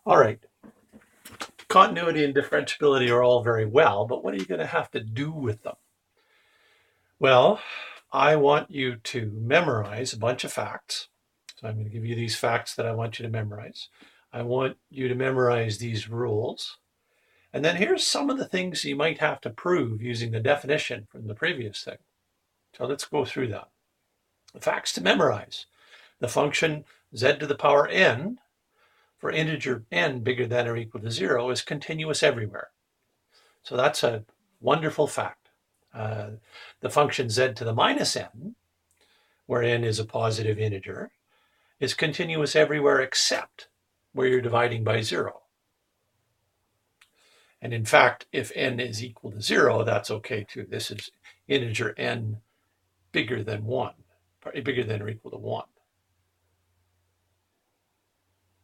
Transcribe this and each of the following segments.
All right, continuity and differentiability are all very well, but what are you going to have to do with them? Well, I want you to memorize a bunch of facts. So I'm going to give you these facts that I want you to memorize. I want you to memorize these rules. And then here's some of the things you might have to prove using the definition from the previous thing. So let's go through that. The facts to memorize. The function z to the power n for integer n bigger than or equal to 0 is continuous everywhere. So that's a wonderful fact. The function z to the minus n, where n is a positive integer, is continuous everywhere except where you're dividing by 0. And in fact, if n is equal to 0, that's okay too. This is integer n bigger than 1, bigger than or equal to 1.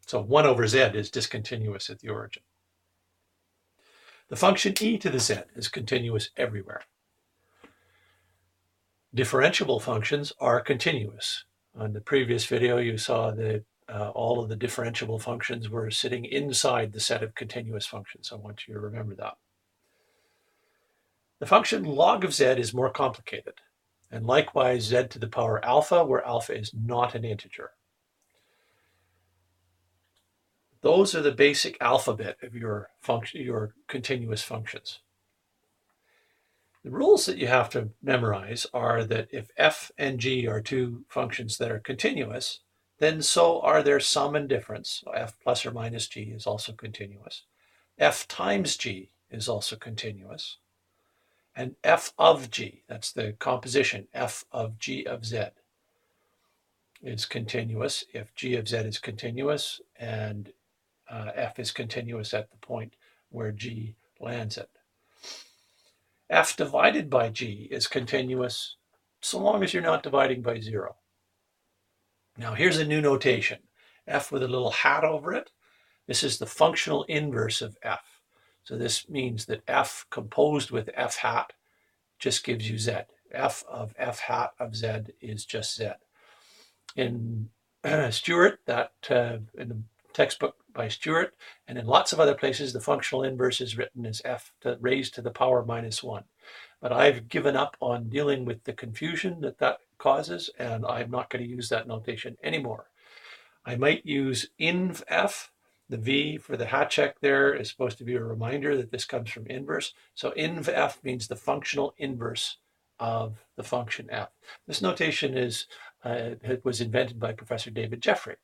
So 1 over z is discontinuous at the origin. The function e to the z is continuous everywhere. Differentiable functions are continuous. On the previous video, you saw that all of the differentiable functions were sitting inside the set of continuous functions. I want you to remember that. The function log of z is more complicated, and likewise z to the power alpha, where alpha is not an integer. Those are the basic alphabet of your continuous functions. The rules that you have to memorize are that if f and g are two functions that are continuous, then so are their sum and difference. So f plus or minus g is also continuous. F times g is also continuous. And f of g, that's the composition, f of g of z, is continuous if g of z is continuous and f is continuous at the point where g lands it. F divided by g is continuous so long as you're not dividing by 0. Now here's a new notation. F with a little hat over it. This is the functional inverse of f. So this means that f composed with f hat just gives you z. F of f hat of z is just z. In Stewart, in the textbook by Stewart, and in lots of other places, the functional inverse is written as f raised to the power minus 1. But I've given up on dealing with the confusion that causes, and I'm not going to use that notation anymore. I might use inv f. The v for the hat check there is supposed to be a reminder that this comes from inverse. So inv f means the functional inverse of the function f. This notation was invented by Professor David Jeffrey,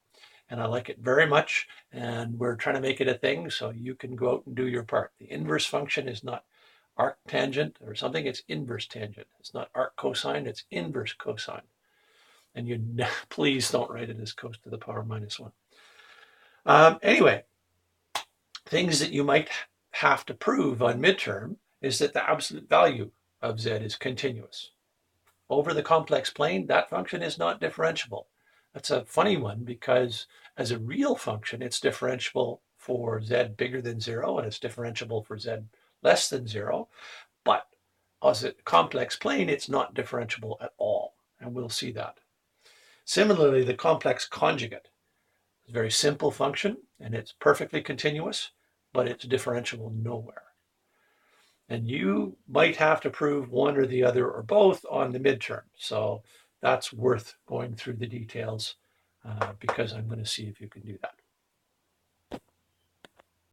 and I like it very much, and we're trying to make it a thing so you can go out and do your part. The inverse function is not arctangent or something, it's inverse tangent. It's not arc cosine, it's inverse cosine. And you please don't write it as cos to the power minus 1. Anyway, things that you might have to prove on midterm is that the absolute value of z is continuous. Over the complex plane, that function is not differentiable. That's a funny one because as a real function, it's differentiable for z bigger than 0, and it's differentiable for z less than 0. But as a complex plane, it's not differentiable at all, and we'll see that. Similarly, the complex conjugate is a very simple function, and it's perfectly continuous, but it's differentiable nowhere. And you might have to prove one or the other or both on the midterm. So that's worth going through the details because I'm going to see if you can do that.